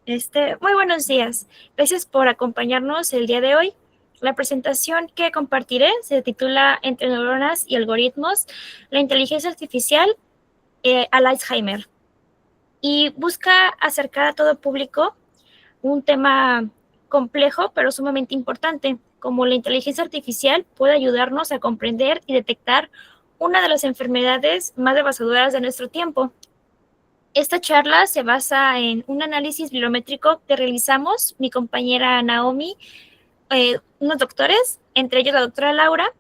Muy buenos días. Gracias por acompañarnos el día de hoy. La presentación que compartiré se titula Entre neuronas y algoritmos, la inteligencia artificial al Alzheimer y busca acercar a todo público un tema complejo pero sumamente importante, como la inteligencia artificial puede ayudarnos a comprender y detectar una de las enfermedades más devastadoras de nuestro tiempo. Esta charla se basa en un análisis bibliométrico que realizamos mi compañera Naomi, unos doctores, entre ellos la doctora Laura,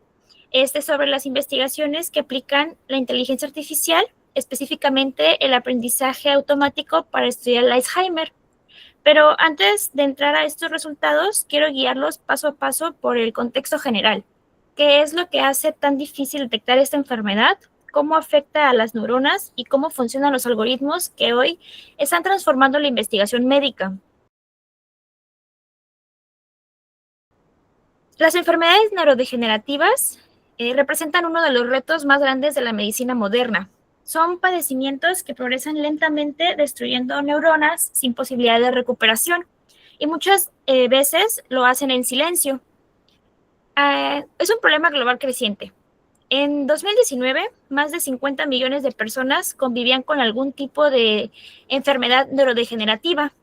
sobre las investigaciones que aplican la inteligencia artificial, específicamente el aprendizaje automático para estudiar el Alzheimer. Pero antes de entrar a estos resultados, quiero guiarlos paso a paso por el contexto general. ¿Qué es lo que hace tan difícil detectar esta enfermedad? ¿Cómo afecta a las neuronas? ¿Y cómo funcionan los algoritmos que hoy están transformando la investigación médica? Las enfermedades neurodegenerativas representan uno de los retos más grandes de la medicina moderna. Son padecimientos que progresan lentamente destruyendo neuronas sin posibilidad de recuperación y muchas veces lo hacen en silencio. Es un problema global creciente. En 2019, más de 50 millones de personas convivían con algún tipo de enfermedad neurodegenerativa.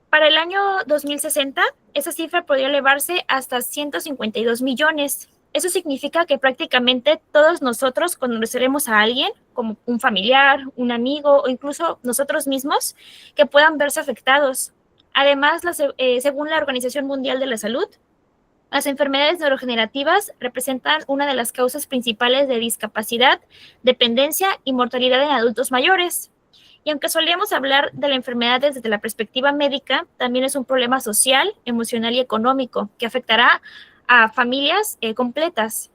Para el año 2060, esa cifra podría elevarse hasta 152 millones. Eso significa que prácticamente todos nosotros conoceremos a alguien, como un familiar, un amigo o incluso nosotros mismos, que puedan verse afectados. Además, según la Organización Mundial de la Salud, las enfermedades neurodegenerativas representan una de las causas principales de discapacidad, dependencia y mortalidad en adultos mayores. Y aunque solíamos hablar de la enfermedad desde la perspectiva médica, también es un problema social, emocional y económico que afectará a familias completas.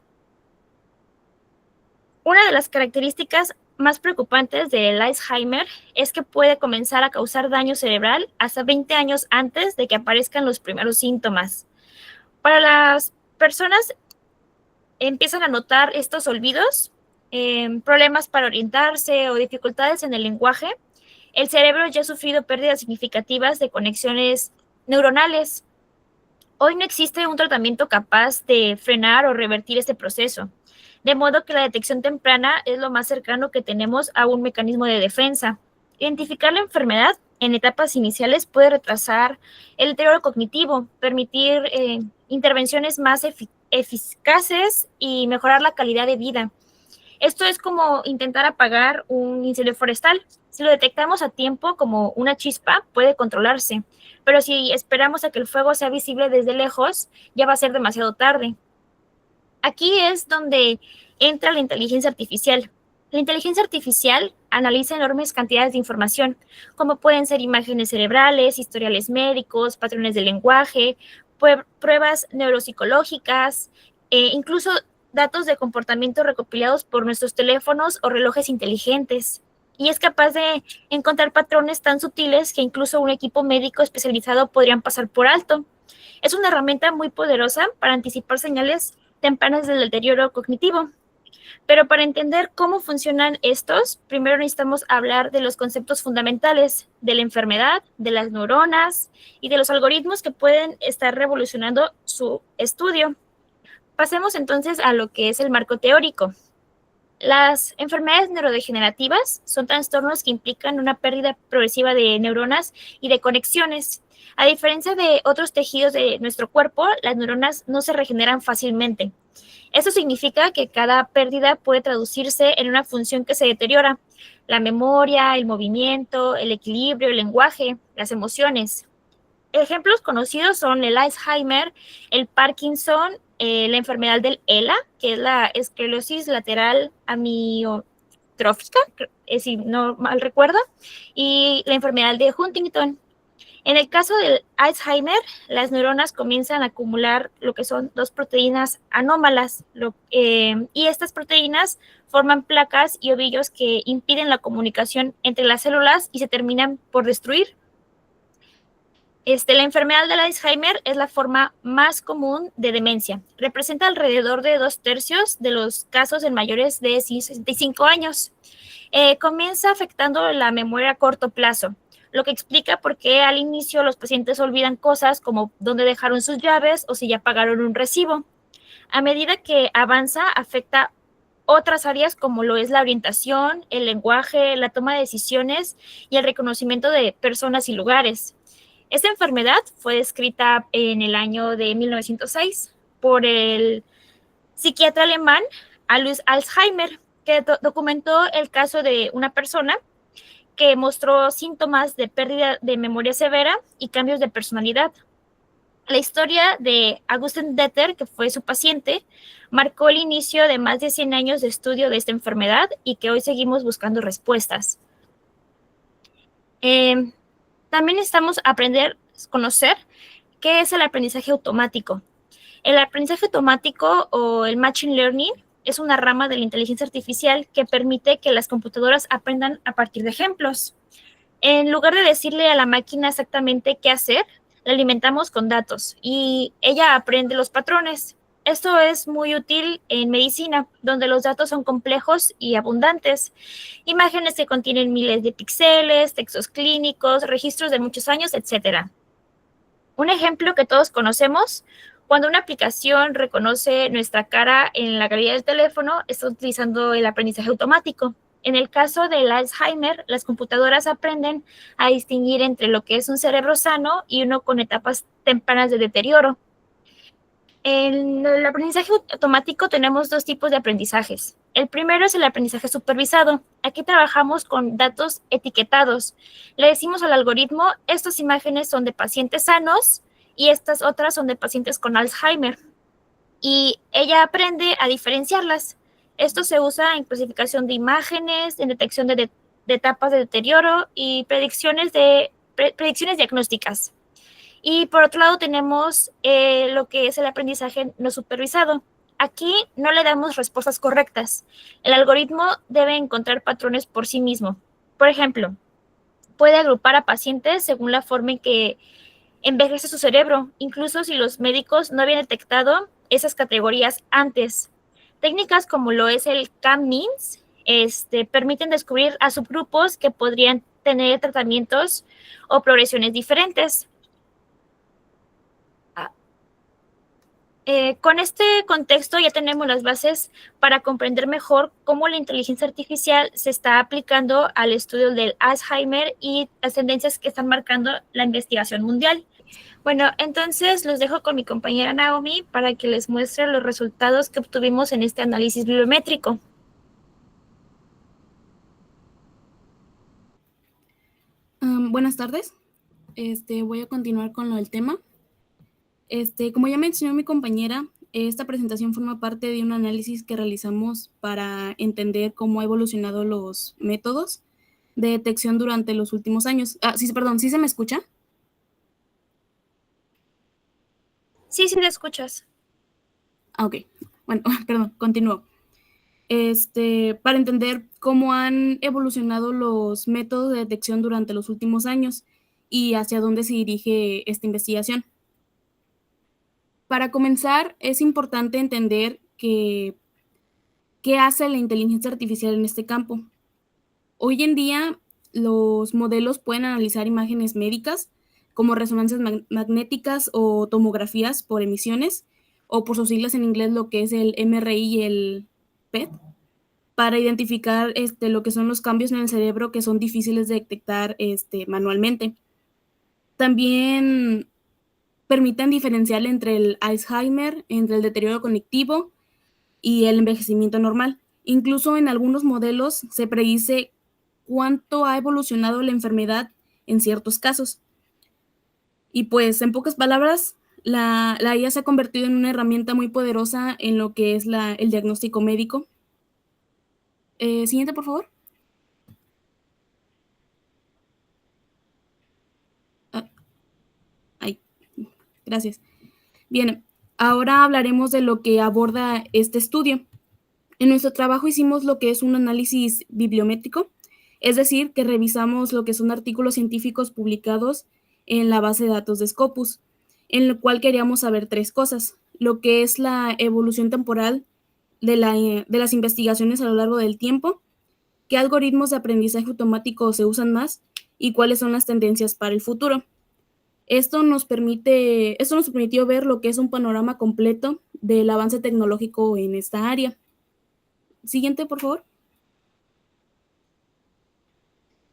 Una de las características más preocupantes del Alzheimer es que puede comenzar a causar daño cerebral hasta 20 años antes de que aparezcan los primeros síntomas. Para las personas empiezan a notar estos olvidos, problemas para orientarse o dificultades en el lenguaje, el cerebro ya ha sufrido pérdidas significativas de conexiones neuronales. Hoy no existe un tratamiento capaz de frenar o revertir este proceso, de modo que la detección temprana es lo más cercano que tenemos a un mecanismo de defensa. Identificar la enfermedad en etapas iniciales puede retrasar el deterioro cognitivo, permitir intervenciones más eficaces y mejorar la calidad de vida. Esto es como intentar apagar un incendio forestal. Si lo detectamos a tiempo como una chispa, puede controlarse, pero si esperamos a que el fuego sea visible desde lejos, ya va a ser demasiado tarde. Aquí es donde entra la inteligencia artificial. La inteligencia artificial analiza enormes cantidades de información, como pueden ser imágenes cerebrales, historiales médicos, patrones de lenguaje, pruebas neuropsicológicas, incluso datos de comportamiento recopilados por nuestros teléfonos o relojes inteligentes. Y es capaz de encontrar patrones tan sutiles que incluso un equipo médico especializado podrían pasar por alto. Es una herramienta muy poderosa para anticipar señales tempranas del deterioro cognitivo. Pero para entender cómo funcionan estos, primero necesitamos hablar de los conceptos fundamentales de la enfermedad, de las neuronas y de los algoritmos que pueden estar revolucionando su estudio. Pasemos entonces a lo que es el marco teórico. Las enfermedades neurodegenerativas son trastornos que implican una pérdida progresiva de neuronas y de conexiones. A diferencia de otros tejidos de nuestro cuerpo, las neuronas no se regeneran fácilmente. Eso significa que cada pérdida puede traducirse en una función que se deteriora: la memoria, el movimiento, el equilibrio, el lenguaje, las emociones. Ejemplos conocidos son el Alzheimer, el Parkinson, la enfermedad del ELA, que es la esclerosis lateral amiotrófica, si no mal recuerdo, y la enfermedad de Huntington. En el caso del Alzheimer, las neuronas comienzan a acumular lo que son dos proteínas anómalas, y estas proteínas forman placas y ovillos que impiden la comunicación entre las células y se terminan por destruir. La enfermedad del Alzheimer es la forma más común de demencia. Representa alrededor de 2/3 de los casos en mayores de 65 años. Comienza afectando la memoria a corto plazo, lo que explica por qué al inicio los pacientes olvidan cosas como dónde dejaron sus llaves o si ya pagaron un recibo. A medida que avanza, afecta otras áreas como lo es la orientación, el lenguaje, la toma de decisiones y el reconocimiento de personas y lugares. Esta enfermedad fue descrita en el año de 1906 por el psiquiatra alemán Alois Alzheimer, que documentó el caso de una persona que mostró síntomas de pérdida de memoria severa y cambios de personalidad. La historia de Augustin Detter, que fue su paciente, marcó el inicio de más de 100 años de estudio de esta enfermedad y que hoy seguimos buscando respuestas. También necesitamos aprender, conocer qué es el aprendizaje automático. El aprendizaje automático o el machine learning es una rama de la inteligencia artificial que permite que las computadoras aprendan a partir de ejemplos. En lugar de decirle a la máquina exactamente qué hacer, la alimentamos con datos y ella aprende los patrones. Esto es muy útil en medicina, donde los datos son complejos y abundantes. Imágenes que contienen miles de píxeles, textos clínicos, registros de muchos años, etc. Un ejemplo que todos conocemos, cuando una aplicación reconoce nuestra cara en la galería del teléfono, está utilizando el aprendizaje automático. En el caso del Alzheimer, las computadoras aprenden a distinguir entre lo que es un cerebro sano y uno con etapas tempranas de deterioro. En el aprendizaje automático tenemos dos tipos de aprendizajes. El primero es el aprendizaje supervisado. Aquí trabajamos con datos etiquetados. Le decimos al algoritmo, estas imágenes son de pacientes sanos y estas otras son de pacientes con Alzheimer. Y ella aprende a diferenciarlas. Esto se usa en clasificación de imágenes, en detección de etapas de deterioro y predicciones diagnósticas. Y por otro lado tenemos lo que es el aprendizaje no supervisado. Aquí no le damos respuestas correctas. El algoritmo debe encontrar patrones por sí mismo. Por ejemplo, puede agrupar a pacientes según la forma en que envejece su cerebro, incluso si los médicos no habían detectado esas categorías antes. Técnicas como lo es el K-means permiten descubrir a subgrupos que podrían tener tratamientos o progresiones diferentes. Con este contexto ya tenemos las bases para comprender mejor cómo la inteligencia artificial se está aplicando al estudio del Alzheimer y las tendencias que están marcando la investigación mundial. Bueno, entonces los dejo con mi compañera Naomi para que les muestre los resultados que obtuvimos en este análisis bibliométrico. Buenas tardes. Voy a continuar con lo del tema. Como ya mencionó mi compañera, esta presentación forma parte de un análisis que realizamos para entender cómo ha evolucionado los métodos de detección durante los últimos años. Sí, perdón, ¿sí se me escucha? Sí, sí, te escuchas. Ok. Bueno, perdón, continúo. Para entender cómo han evolucionado los métodos de detección durante los últimos años y hacia dónde se dirige esta investigación. Para comenzar, es importante entender qué hace la inteligencia artificial en este campo. Hoy en día, los modelos pueden analizar imágenes médicas como resonancias magnéticas o tomografías por emisiones, o por sus siglas en inglés, lo que es el MRI y el PET, para identificar lo que son los cambios en el cerebro que son difíciles de detectar manualmente. También permiten diferenciar entre el Alzheimer, entre el deterioro cognitivo y el envejecimiento normal. Incluso en algunos modelos se predice cuánto ha evolucionado la enfermedad en ciertos casos. Y pues, en pocas palabras, la IA se ha convertido en una herramienta muy poderosa en lo que es el diagnóstico médico. Siguiente, por favor. Gracias. Bien, ahora hablaremos de lo que aborda este estudio. En nuestro trabajo hicimos lo que es un análisis bibliométrico, es decir, que revisamos lo que son artículos científicos publicados en la base de datos de Scopus, en lo cual queríamos saber tres cosas: lo que es la evolución temporal de las investigaciones a lo largo del tiempo, qué algoritmos de aprendizaje automático se usan más y cuáles son las tendencias para el futuro. Esto nos permitió ver lo que es un panorama completo del avance tecnológico en esta área. Siguiente, por favor.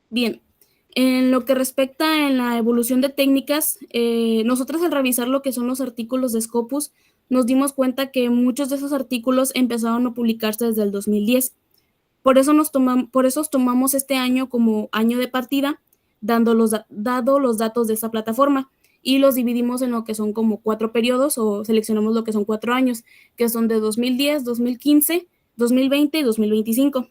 Bien, en lo que respecta en la evolución de técnicas, nosotros al revisar lo que son los artículos de Scopus, nos dimos cuenta que muchos de esos artículos empezaron a publicarse desde el 2010. Por eso tomamos este año como año de partida, dado los datos de esta plataforma, y los dividimos en lo que son como 4 periodos, o seleccionamos lo que son 4 años, que son de 2010, 2015, 2020 y 2025.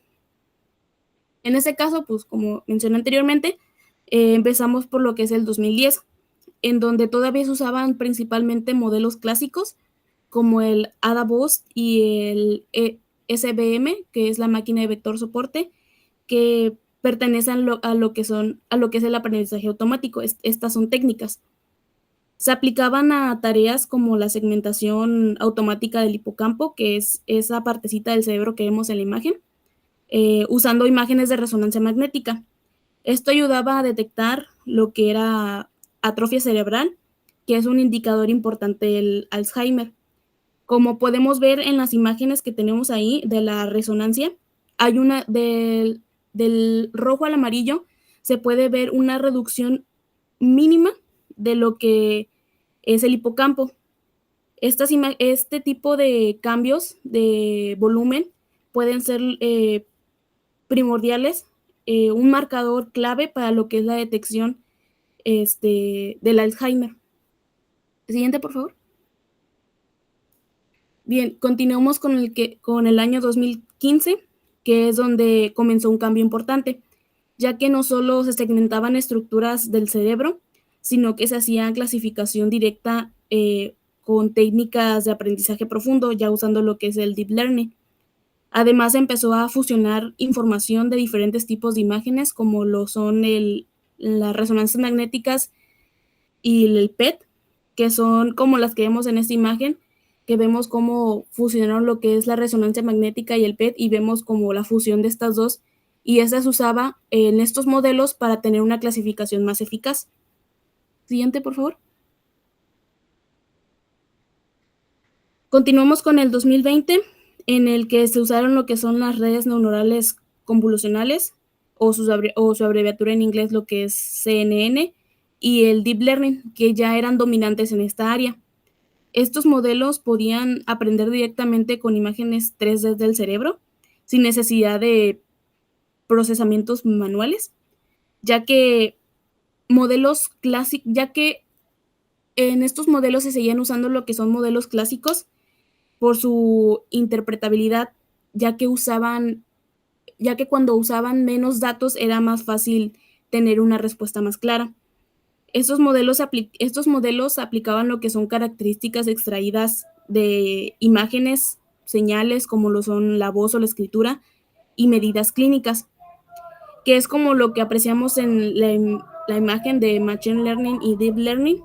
En ese caso, pues como mencioné anteriormente, empezamos por lo que es el 2010, en donde todavía se usaban principalmente modelos clásicos como el ADA-Boost y el SVM, que es la máquina de vector soporte, que pertenecen a lo que es el aprendizaje automático. Estas son técnicas. Se aplicaban a tareas como la segmentación automática del hipocampo, que es esa partecita del cerebro que vemos en la imagen, usando imágenes de resonancia magnética. Esto ayudaba a detectar lo que era atrofia cerebral, que es un indicador importante del Alzheimer. Como podemos ver en las imágenes que tenemos ahí de la resonancia, hay una del rojo al amarillo, se puede ver una reducción mínima de lo que es el hipocampo. Este tipo de cambios de volumen pueden ser primordiales, un marcador clave para lo que es la detección del Alzheimer. Siguiente, por favor. Bien, continuamos con el año 2015, que es donde comenzó un cambio importante, ya que no solo se segmentaban estructuras del cerebro, sino que se hacía clasificación directa con técnicas de aprendizaje profundo, ya usando lo que es el deep learning. Además, empezó a fusionar información de diferentes tipos de imágenes, como lo son las resonancias magnéticas y el PET, que son como las que vemos en esta imagen, que vemos cómo fusionaron lo que es la resonancia magnética y el PET, y vemos como la fusión de estas dos, y esa se usaba en estos modelos para tener una clasificación más eficaz. Siguiente, por favor. Continuamos con el 2020, en el que se usaron lo que son las redes neuronales convolucionales, o su abreviatura en inglés, lo que es CNN, y el Deep Learning, que ya eran dominantes en esta área. Estos modelos podían aprender directamente con imágenes 3D del cerebro, sin necesidad de procesamientos manuales, ya que en estos modelos se seguían usando lo que son modelos clásicos por su interpretabilidad, ya que cuando usaban menos datos era más fácil tener una respuesta más clara. Estos modelos aplicaban lo que son características extraídas de imágenes, señales como lo son la voz o la escritura, y medidas clínicas, que es como lo que apreciamos en la imagen de Machine Learning y Deep Learning,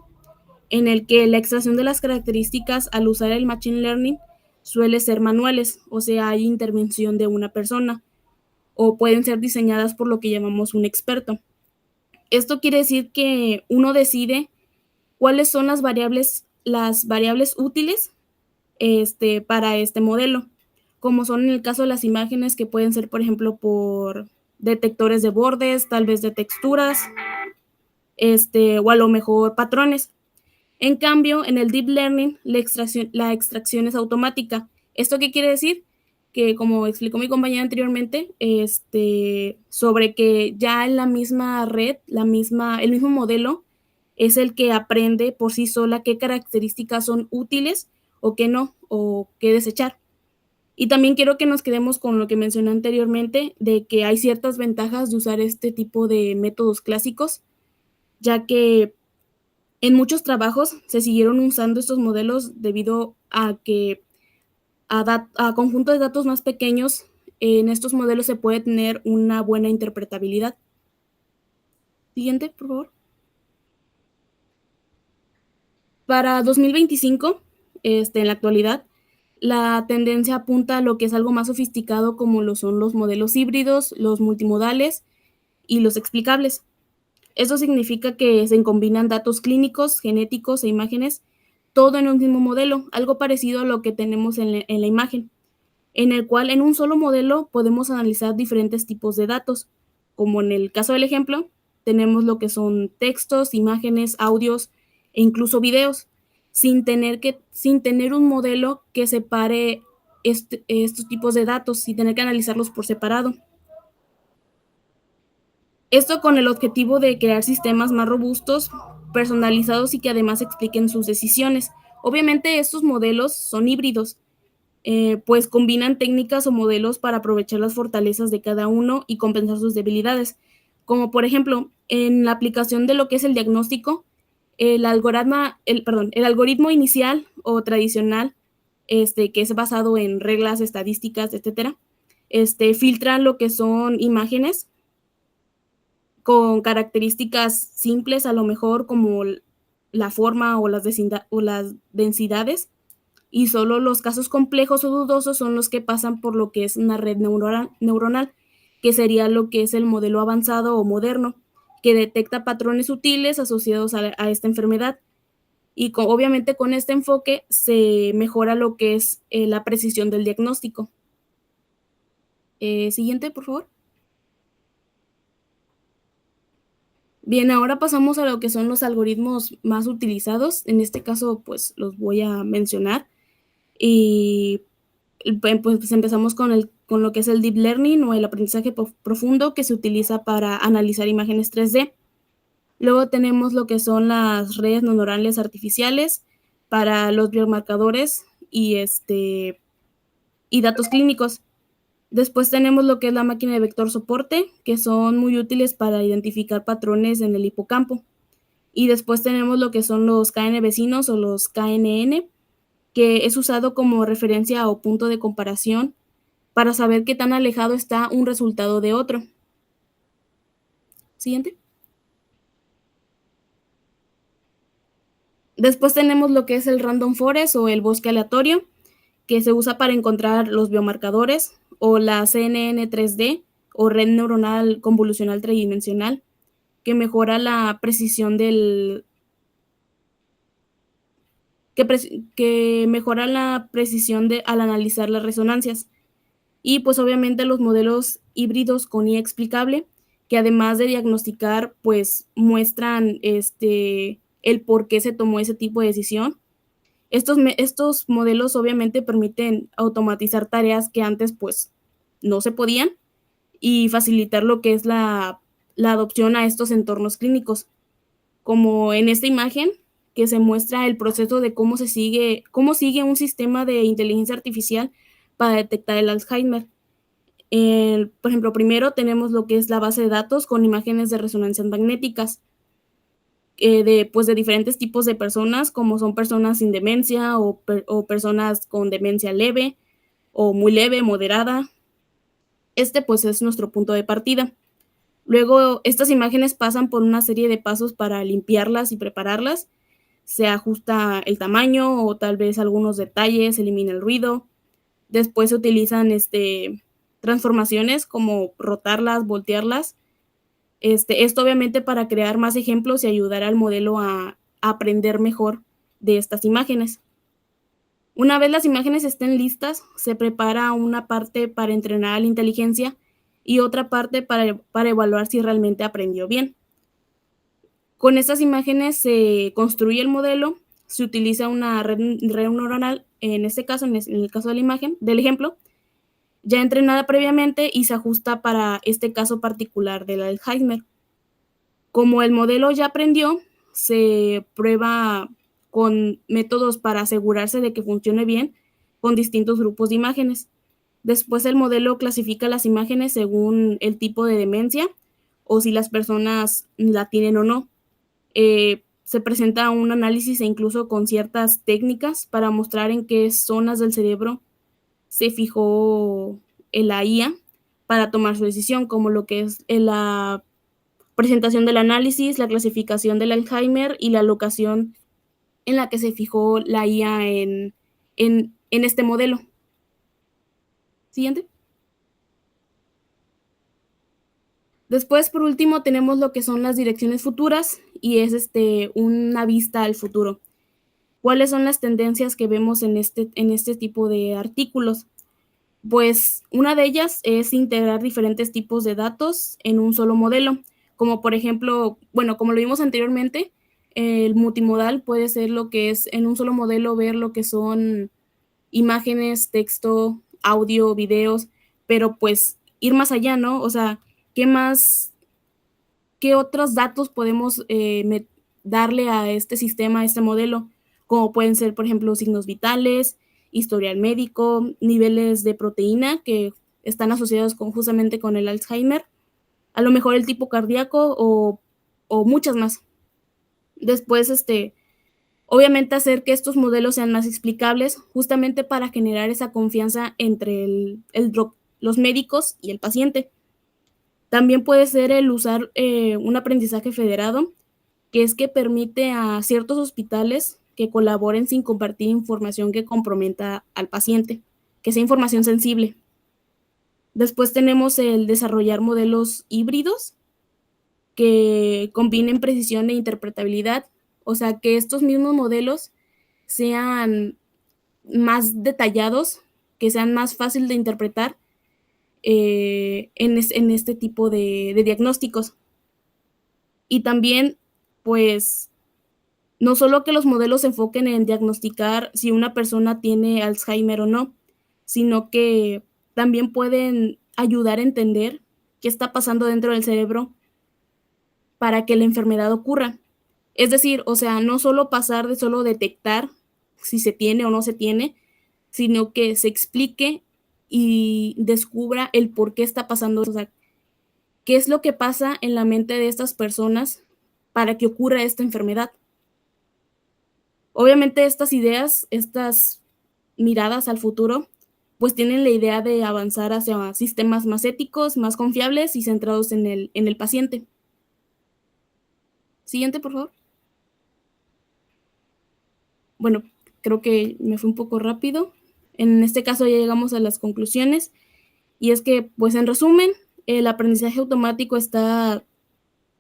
en el que la extracción de las características al usar el Machine Learning suele ser manuales, o sea, hay intervención de una persona, o pueden ser diseñadas por lo que llamamos un experto. Esto quiere decir que uno decide cuáles son las variables útiles para este modelo, como son en el caso de las imágenes, que pueden ser, por ejemplo, por detectores de bordes, tal vez de texturas, o a lo mejor patrones. En cambio, en el Deep Learning, la extracción es automática. ¿Esto qué quiere decir? Que, como explicó mi compañera anteriormente, sobre que ya en la misma red, el mismo modelo es el que aprende por sí sola qué características son útiles o qué no, o qué desechar. Y también quiero que nos quedemos con lo que mencioné anteriormente, de que hay ciertas ventajas de usar este tipo de métodos clásicos, ya que en muchos trabajos se siguieron usando estos modelos debido a que a conjuntos de datos más pequeños, en estos modelos se puede tener una buena interpretabilidad. Siguiente, por favor. Para 2025, en la actualidad, la tendencia apunta a lo que es algo más sofisticado, como lo son los modelos híbridos, los multimodales y los explicables. Eso significa que se combinan datos clínicos, genéticos e imágenes, todo en un mismo modelo, algo parecido a lo que tenemos en la imagen, en el cual en un solo modelo podemos analizar diferentes tipos de datos, como en el caso del ejemplo, tenemos lo que son textos, imágenes, audios e incluso videos, sin tener un modelo que separe estos tipos de datos, sin tener que analizarlos por separado. Esto con el objetivo de crear sistemas más robustos, personalizados y que además expliquen sus decisiones. Obviamente estos modelos son híbridos, pues combinan técnicas o modelos para aprovechar las fortalezas de cada uno y compensar sus debilidades. Como por ejemplo, en la aplicación de lo que es el diagnóstico, el algoritmo inicial o tradicional, que es basado en reglas, estadísticas, etcétera, filtra lo que son imágenes con características simples, a lo mejor como la forma o las densidades, y solo los casos complejos o dudosos son los que pasan por lo que es una red neuronal, que sería lo que es el modelo avanzado o moderno, que detecta patrones sutiles asociados a esta enfermedad. Y obviamente con este enfoque se mejora lo que es la precisión del diagnóstico. Siguiente, por favor. Bien, ahora pasamos a lo que son los algoritmos más utilizados. En este caso, pues los voy a mencionar. Y pues empezamos con lo que es el Deep Learning o el aprendizaje profundo, que se utiliza para analizar imágenes 3D. Luego tenemos lo que son las redes neuronales artificiales para los biomarcadores y datos clínicos. Después tenemos lo que es la máquina de vector soporte, que son muy útiles para identificar patrones en el hipocampo. Y después tenemos lo que son los KN vecinos o los KNN, que es usado como referencia o punto de comparación para saber qué tan alejado está un resultado de otro. Siguiente. Después tenemos lo que es el Random Forest o el bosque aleatorio, que se usa para encontrar los biomarcadores, o la CNN 3D o red neuronal convolucional tridimensional, que mejora la precisión que mejora la precisión al analizar las resonancias. Y pues obviamente los modelos híbridos con IA explicable, que además de diagnosticar, pues muestran el por qué se tomó ese tipo de decisión. Estos modelos obviamente permiten automatizar tareas que antes pues no se podían y facilitar lo que es la adopción a estos entornos clínicos, como en esta imagen que se muestra el proceso de cómo sigue un sistema de inteligencia artificial para detectar el Alzheimer. Por ejemplo, primero tenemos lo que es la base de datos con imágenes de resonancias magnéticas de diferentes tipos de personas, como son personas sin demencia o personas con demencia leve o muy leve, moderada. Pues es nuestro punto de partida. Luego, estas imágenes pasan por una serie de pasos para limpiarlas y prepararlas. Se ajusta el tamaño o tal vez algunos detalles, se elimina el ruido. Después se utilizan transformaciones como rotarlas, voltearlas. Esto obviamente para crear más ejemplos y ayudar al modelo a aprender mejor de estas imágenes. Una vez las imágenes estén listas, se prepara una parte para entrenar a la inteligencia y otra parte para evaluar si realmente aprendió bien. Con estas imágenes se construye el modelo, se utiliza una red neuronal, en este caso, en el caso de la imagen, del ejemplo, ya entrenada previamente y se ajusta para este caso particular del Alzheimer. Como el modelo ya aprendió, se prueba con métodos para asegurarse de que funcione bien con distintos grupos de imágenes. Después el modelo clasifica las imágenes según el tipo de demencia o si las personas la tienen o no. Se presenta un análisis e incluso con ciertas técnicas para mostrar en qué zonas del cerebro se fijó la IA para tomar su decisión, como lo que es la presentación del análisis, la clasificación del Alzheimer y la locación en la que se fijó la IA en este modelo. Siguiente. Después, por último, tenemos lo que son las direcciones futuras y es una vista al futuro. ¿Cuáles son las tendencias que vemos en este tipo de artículos? Pues una de ellas es integrar diferentes tipos de datos en un solo modelo, como por ejemplo, bueno, como lo vimos anteriormente, el multimodal puede ser lo que es en un solo modelo ver lo que son imágenes, texto, audio, videos, pero pues ir más allá, ¿no? O sea, ¿qué más, qué otros datos podemos darle a este sistema, a este modelo? Como pueden ser, por ejemplo, signos vitales, historial médico, niveles de proteína que están asociados justamente con el Alzheimer, a lo mejor el tipo cardíaco o muchas más. Después, obviamente hacer que estos modelos sean más explicables justamente para generar esa confianza entre los médicos y el paciente. También puede ser el usar un aprendizaje federado, que es que permite a ciertos hospitales que colaboren sin compartir información que comprometa al paciente, que sea información sensible. Después tenemos el desarrollar modelos híbridos que combinen precisión e interpretabilidad, o sea, que estos mismos modelos sean más detallados, que sean más fácil de interpretar en este tipo de diagnósticos. Y también, pues, no solo que los modelos se enfoquen en diagnosticar si una persona tiene Alzheimer o no, sino que también pueden ayudar a entender qué está pasando dentro del cerebro para que la enfermedad ocurra. Es decir, o sea, no solo pasar de solo detectar si se tiene o no se tiene, sino que se explique y descubra el por qué está pasando eso. O sea, qué es lo que pasa en la mente de estas personas para que ocurra esta enfermedad. Obviamente estas ideas, estas miradas al futuro, pues tienen la idea de avanzar hacia sistemas más éticos, más confiables y centrados en el paciente. Siguiente, por favor. Bueno, creo que me fue un poco rápido. En este caso ya llegamos a las conclusiones. Y es que, pues en resumen, el aprendizaje automático está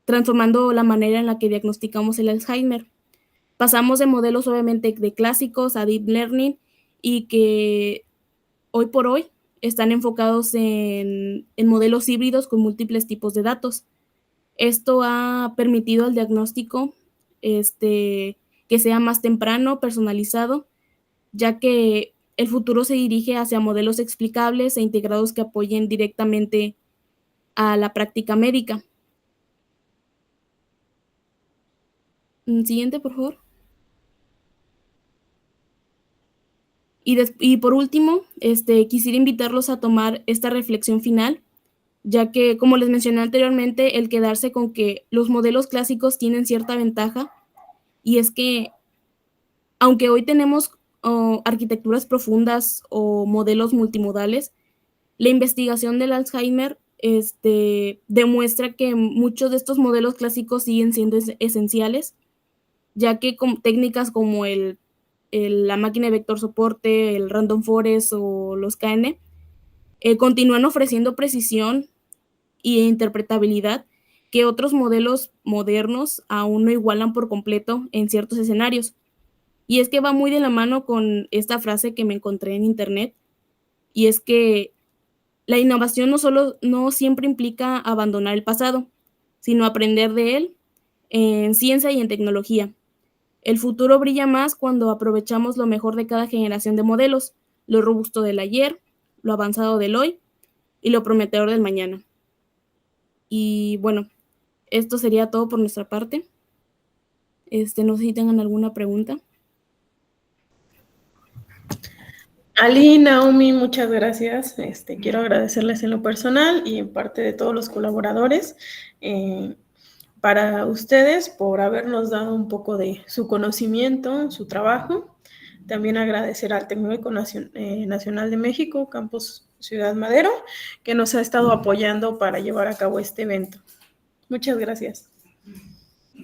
transformando la manera en la que diagnosticamos el Alzheimer. Pasamos de modelos obviamente de clásicos a deep learning y que hoy por hoy están enfocados en modelos híbridos con múltiples tipos de datos. Esto ha permitido al diagnóstico que sea más temprano, personalizado, ya que el futuro se dirige hacia modelos explicables e integrados que apoyen directamente a la práctica médica. Siguiente, por favor. Y por último, quisiera invitarlos a tomar esta reflexión final, ya que, como les mencioné anteriormente, el quedarse con que los modelos clásicos tienen cierta ventaja, y es que, aunque hoy tenemos arquitecturas profundas o modelos multimodales, la investigación del Alzheimer demuestra que muchos de estos modelos clásicos siguen siendo esenciales, ya que con técnicas como la máquina de vector soporte, el random forest o los KN, continúan ofreciendo precisión e interpretabilidad que otros modelos modernos aún no igualan por completo en ciertos escenarios. Y es que va muy de la mano con esta frase que me encontré en internet, y es que la innovación no siempre implica abandonar el pasado, sino aprender de él en ciencia y en tecnología. El futuro brilla más cuando aprovechamos lo mejor de cada generación de modelos, lo robusto del ayer, lo avanzado del hoy y lo prometedor del mañana. Y bueno, esto sería todo por nuestra parte. No sé si tengan alguna pregunta. Ali, Naomi, muchas gracias. Quiero agradecerles en lo personal y en parte de todos los colaboradores para ustedes por habernos dado un poco de su conocimiento, su trabajo. También agradecer al Tecnológico Nacional de México, Campus Ciudad Madero, que nos ha estado apoyando para llevar a cabo este evento. Muchas gracias.